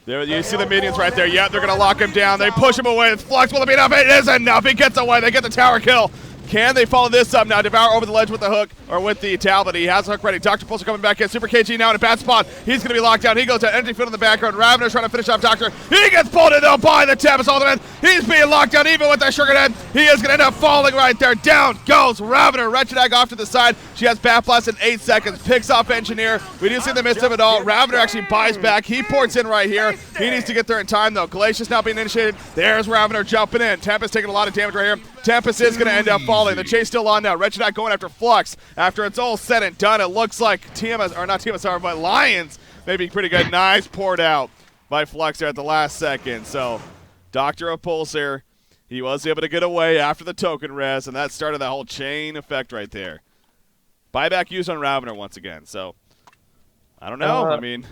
There, you see the minions right there. Yeah, they're going to lock him down. They push him away. It's Flux. Will it be enough? It is enough. He gets away. They get the tower kill. Can they follow this up now? Devour over the ledge with the hook, or with the tablet. He has the hook ready. Dr. Pulsar coming back in. Super KG now in a bad spot. He's going to be locked down. He goes to energy field in the background. Ravener's trying to finish off Doctor. He gets pulled in though by the Tempest Ultimate. He's being locked down even with that Sugar Head. He is going to end up falling right there. Down goes Ravener. Wretched Egg off to the side. She has Bat Blast in 8 seconds. Picks off Engineer. We do see the midst of it all. Ravener actually buys back. He ports in right here. He needs to get there in time though. Glacius now being initiated. There's Ravener jumping in. Tempest taking a lot of damage right here. Tempest is going to end up falling. The chase still on now. Wretched Egg going after Flux. After it's all said and done, it looks like TMS, or not TMSR, but Lions may be pretty good. Nice poured out by Flux there at the last second. So, Dr. Repulsor, he was able to get away after the token res, and that started that whole chain effect right there. Buyback used on Ravener once again. So, I don't know. I mean,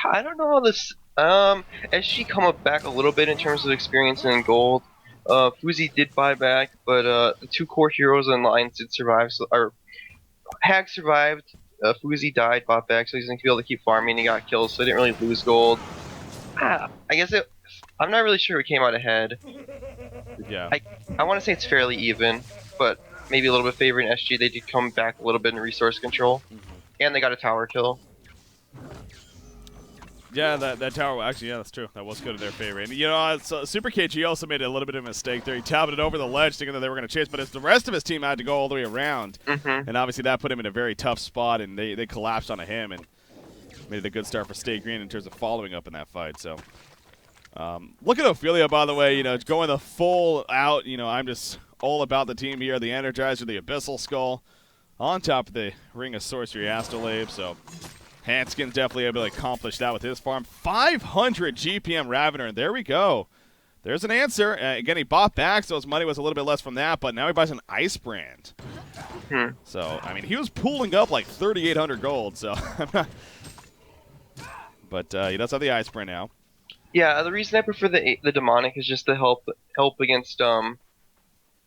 I don't know how this. As she come up back a little bit in terms of experience and gold. Fuzi did buy back, but the two core heroes and Lions did survive. So, or Hag survived. Fuzi died, bought back, so he's gonna be able to keep farming. He got killed, so he didn't really lose gold. I guess I'm not really sure who came out ahead. yeah. I want to say it's fairly even, but maybe a little bit favoring SG. They did come back a little bit in resource control, and they got a tower kill. Yeah, that tower, actually, yeah, that's true. That was good in their favor. And, you know, Super KG also made a little bit of a mistake there. He tableted over the ledge thinking that they were going to chase, but the rest of his team had to go all the way around. And obviously that put him in a very tough spot, and they collapsed onto him and made it a good start for Stay Green in terms of following up in that fight. So, look at Ophelia, by the way, you know, going the full out. You know, I'm just all about the team here. The Energizer, the Abyssal Skull, on top of the Ring of Sorcery Astrolabe, so... Hanskin's definitely able to accomplish that with his farm. 500 GPM Ravener, and there we go. There's an answer. Again, he bought back, so his money was a little bit less from that, but now he buys an Ice Brand. So, I mean, he was pooling up like 3,800 gold, so I'm not... But he does have the Ice Brand now. Yeah, the reason I prefer the Demonic is just to help against, what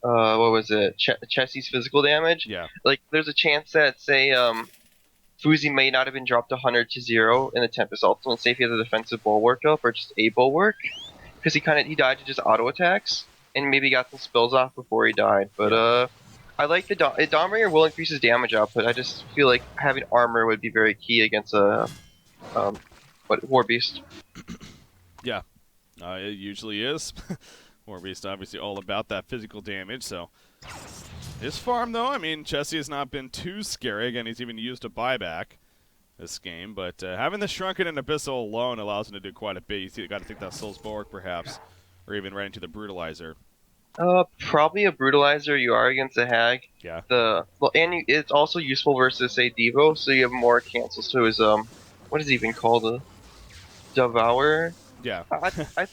was it, Chessie's physical damage. Yeah. Like, there's a chance that, say, Fuzi may not have been dropped 100 to 0 in the Tempest Ultimate. Say if he has a defensive bulwark up or just a bulwark, because he died to just auto attacks and maybe got some spells off before he died. But I like the Dawnbringer will increase his damage output. I just feel like having armor would be very key against a War Beast. Yeah, it usually is. War Beast obviously all about that physical damage. So. His farm, though, I mean, Chessie has not been too scary. Again, he's even used a buyback this game. But having the Shrunken and Abyssal alone allows him to do quite a bit. You got to think that Soul's Bulwark, perhaps, or even right into the Brutalizer. Probably a brutalizer you are against a hag. Yeah. It's also useful versus a Devo, so you have more cancels to his what is he even called, a Devour? Yeah. I, I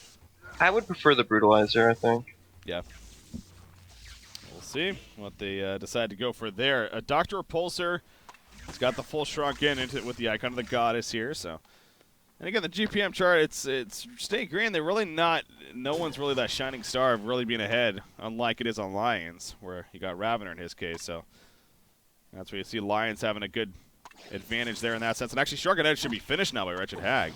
I would prefer the brutalizer, I think. Yeah. We'll see what they decide to go for there. Dr. Repulsor has got the full shrunk in into with the icon of the goddess here, so. And again, the GPM chart, it's stay green. They're really not. No one's really that shining star of really being ahead, unlike it is on Lions, where you got Ravener in his case. So that's where you see Lions having a good advantage there in that sense. And actually, Shrunken Edge should be finished now by Wretched Hag.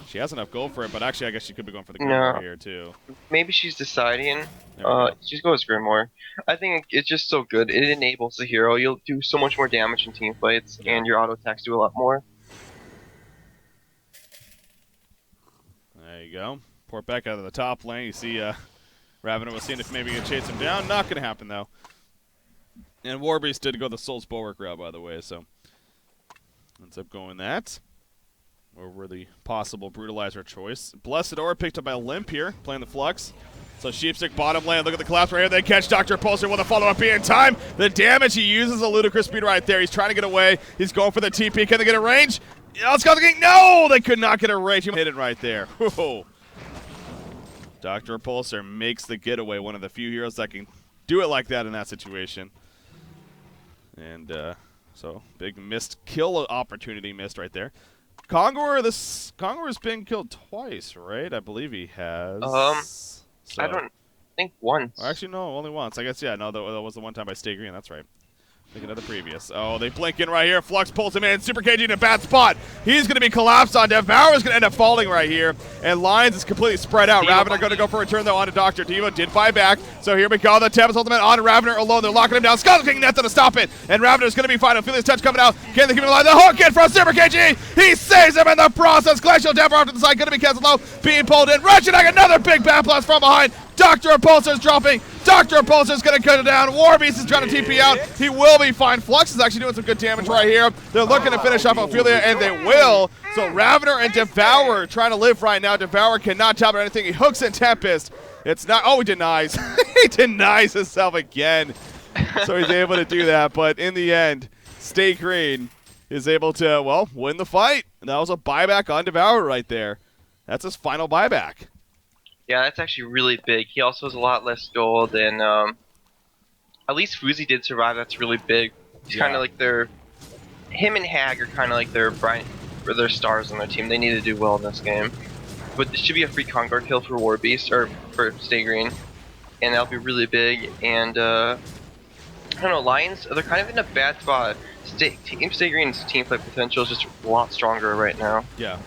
She has enough gold for it, but actually, I guess she could be going for the Grimoire here too. Maybe she's deciding. There we go. She goes Grimoire. I think it's just so good. It enables the hero. You'll do so much more damage in team fights, and your auto attacks do a lot more. There you go. Port back out of the top lane. You see Ravener was seeing if maybe he could chase him down. Not going to happen, though. And Warbeast did go the Soul's Bulwark route, by the way, so ends up going that over the possible Brutalizer choice. Blessed Aura picked up by Limp here, playing the Flux. So Sheepstick bottom lane. Look at the collapse right here. They catch Dr. Pulsar. Will the follow-up be in time? The damage he uses a ludicrous speed right there. He's trying to get away. He's going for the TP. Can they get a range? Let's go. No, they could not get a range. He hit it right there. Whoa. Dr. Repulsor makes the getaway. One of the few heroes that can do it like that in that situation. And so big missed kill opportunity missed right there. Kongor has been killed twice, right? I believe he has. So. I don't think once. Or actually, no, only once. I guess, yeah, no, that was the one time by Stay Green. That's right. Thinking of the previous. Oh, they blink in right here. Flux pulls him in. Super KG in a bad spot. He's going to be collapsed on. Devour's going to end up falling right here. And Lions is completely spread out. Ravener going to go for a return, though, onto Dr. Devo. Did buy back. So here we go. The Tempest ultimate on Ravener alone. They're locking him down. Skull King Nets to stop it. And Ravener's going to be fine. Ophelia's touch coming out. Can they keep him alive? The hook in from Super KG. He saves him in the process. Glacial Devour off to the side. Going to be canceled low. Being pulled in. Wretched Hag, another big bat blast from behind. Dr. Repulsor's dropping. Dr. Repulsor's going to cut it down. Warbeast is trying to TP out. He will be fine. Flux is actually doing some good damage right here. They're looking to finish off Ophelia, and they will. So Ravener and Devour trying to live right now. Devour cannot tap out anything. He hooks in Tempest. It's not. Oh, he denies. He denies himself again. So he's able to do that. But in the end, Stay Green is able to, well, win the fight. And that was a buyback on Devour right there. That's his final buyback. Yeah, that's actually really big. He also has a lot less gold, and at least Fuzi did survive. That's really big. He's kind of like him and Hag are kind of like their stars on their team. They need to do well in this game. But this should be a free Kongor kill for Warbeast, or for Stay Green, and that'll be really big. And I don't know, Lions, they're kind of in a bad spot. Team Stay Green's team fight potential is just a lot stronger right now. Yeah.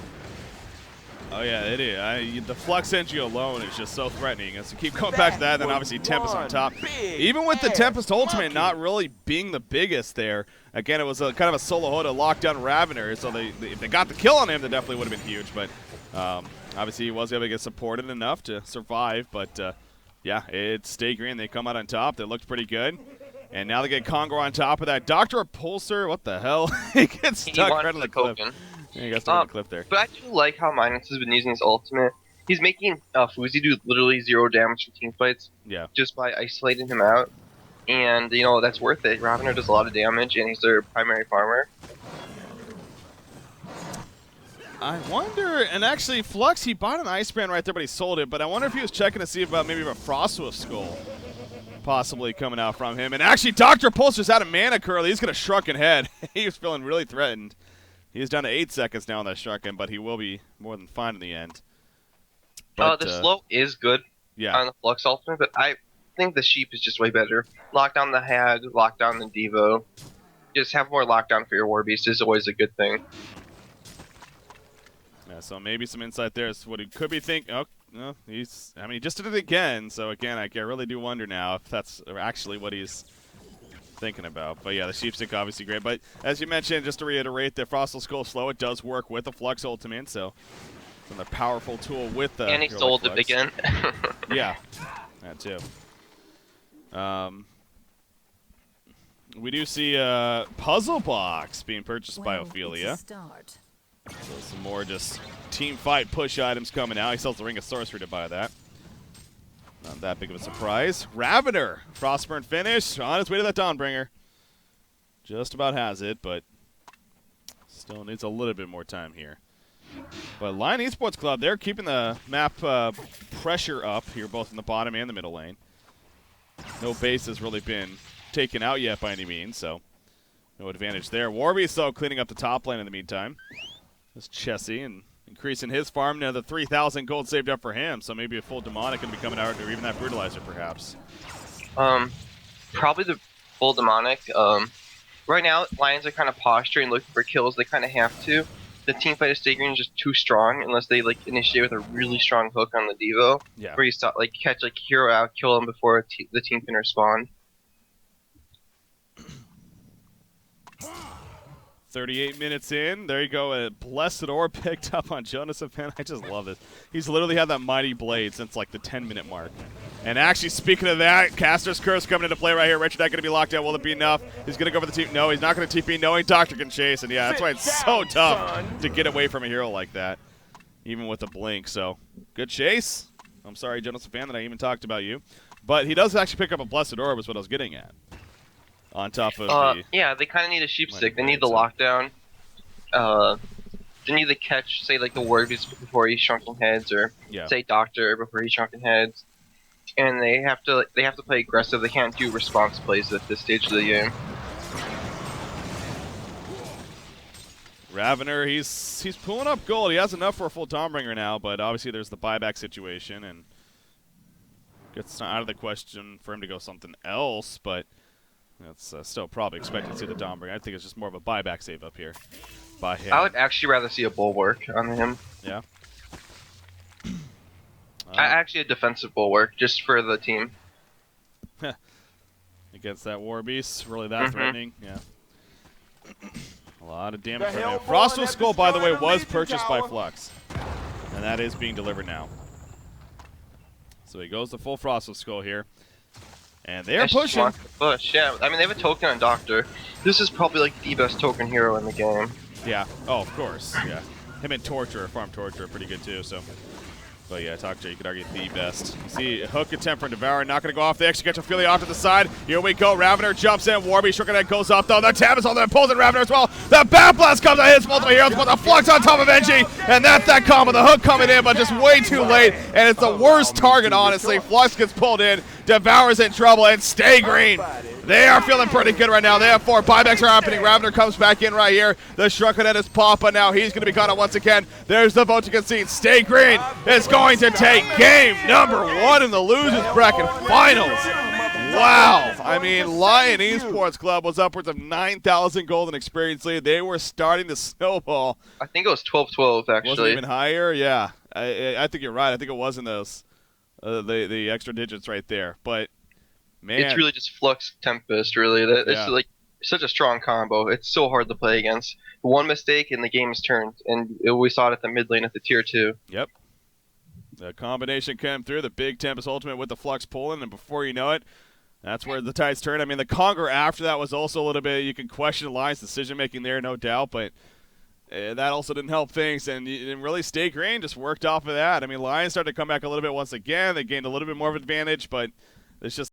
Oh, yeah, it is. The Flux Entry alone is just so threatening. As we keep going back to that, then obviously Tempest on top. Even with the Tempest Ultimate not really being the biggest there, again, it was kind of a solo hoe to lock down Ravener, so if they got the kill on him, that definitely would have been huge. But obviously he was able to get supported enough to survive. But, yeah, it's Stay Green. They come out on top. They looked pretty good. And now they get Kongor on top of that. Dr. Repulsor, what the hell? He gets stuck right on the cliff. Yeah, he got stuck on the cliff there. But I do like how Minus has been using his ultimate. He's making Fuzi do literally 0 damage in team fights. Yeah. Just by isolating him out. And, you know, that's worth it. Ravener does a lot of damage, and he's their primary farmer. I wonder, and actually Flux, he bought an Ice Brand right there, but he sold it. But I wonder if he was checking to see about maybe a Frostwolf Skull possibly coming out from him. And actually, Dr. Pulsar's out of mana currently. He's going to Shrunken Head. He was feeling really threatened. He's down to 8 seconds now on that Shrunken, but he will be more than fine in the end. But, the slow is good on the Flux ultimate, but I think the Sheep is just way better. Lock down the Hag, lock down the Devo. Just have more lockdown for your Warbeast is always a good thing. Yeah, so maybe some insight there is what he could be thinking. Oh, no, he just did it again. So again, I really do wonder now if that's actually what he's thinking about. But yeah, the Sheepstick obviously great. But as you mentioned, just to reiterate, the Frostal Skull slow, it does work with the Flux Ultimate. So it's another powerful tool with the. And he sold it again. Yeah, that too. We do see a puzzle box being purchased by Ophelia. So some more just team fight push items coming out. He sells the Ring of Sorcery to buy that. Not that big of a surprise. Ravener, Frostburn finish, on his way to that Dawnbringer. Just about has it, but still needs a little bit more time here. But Lion Esports Club, they're keeping the map pressure up here, both in the bottom and the middle lane. No base has really been taken out yet by any means, so no advantage there. Warby's, though, cleaning up the top lane in the meantime. This Chessie, and increasing his farm. Now the 3,000 gold saved up for him, so maybe a full demonic can be coming out, or even that brutalizer, perhaps. Probably the full demonic. Right now, Lions are kind of posturing, looking for kills. They kind of have to. The team fight of Stay Green is just too strong unless they like initiate with a really strong hook on the Devo, where you stop like catch like hero out, kill him before the team can respond. 38 minutes in. There you go. A Blessed Orb picked up on Jonas Van. I just love this. He's literally had that mighty blade since like the 10-minute mark. And actually, speaking of that, Caster's Curse coming into play right here. Richard not going to be locked out. Will it be enough? He's going to go for the TP. No, he's not going to TP, knowing Doctor can chase. And yeah, that's why it's so tough to get away from a hero like that, even with a blink. So, good chase. I'm sorry, Jonas Van, that I even talked about you. But he does actually pick up a Blessed Orb, is what I was getting at. On top of the... Yeah, they kind of need a sheep stick. They need the lockdown. They need the catch, say, like the Warbies before he's shrunken heads, or say Doctor before he's shrunken heads. And they have to play aggressive. They can't do response plays at this stage of the game. Ravener, he's pulling up gold. He has enough for a full Dawnbringer now, but obviously there's the buyback situation, and it's not out of the question for him to go something else, but that's still probably expected to see the Dawnbringer. I think it's just more of a buyback save up here by him. I would actually rather see a Bulwark on him. Yeah. Actually, a defensive Bulwark, just for the team. Against that Warbeast, really that threatening? Yeah. A lot of damage right now. Frostwolf Skull, by the way, was purchased by Flux. And that is being delivered now. So he goes to full Frostwolf Skull here. And they are pushing. Push, yeah. I mean, they have a token on Doctor. This is probably like the best token hero in the game. Yeah. Oh, of course. Yeah. Him and Torture, Farm Torture, are pretty good too. So, but yeah, Doctor, you could argue the best. You see Hook and Temper and Devourer not going to go off. They actually get Ophelia off to the side. Here we go. Ravener jumps in. Warby Shrunken Head goes up though. The tab is on there. Pulls in Ravener as well. The Bat Blast comes out, hits multiple heroes, but the Flux on top of Engie. And that's that combo. The Hook coming in, but just way too late. And it's the worst target, honestly. Flux gets pulled in. Devour's in trouble, and Stay Green. They are feeling pretty good right now. They have 4 buybacks are happening. Ravener comes back in right here. The Shrunken Head is popping now. He's going to be caught up once again. There's the vote to concede. Stay Green is going to take game number 1 in the losers bracket finals. Wow. I mean, Lion Esports Club was upwards of 9,000 gold in experience lead. They were starting to snowball. I think it was 12-12, actually. Wasn't even higher? Yeah. I think you're right. I think it was in those. The extra digits right there, but man, it's really just Flux Tempest. Really, it's like such a strong combo. It's so hard to play against. One mistake and the game is turned, and we saw it at the mid lane at the tier 2. Yep. The combination came through. The big Tempest ultimate with the Flux pulling, and before you know it, that's where the tides turn. I mean, the Conqueror after that was also a little bit. You can question Lion's decision making there, no doubt, but. That also didn't help things, and really Stay Green just worked off of that. I mean, Lions started to come back a little bit once again. They gained a little bit more of an advantage, but it's just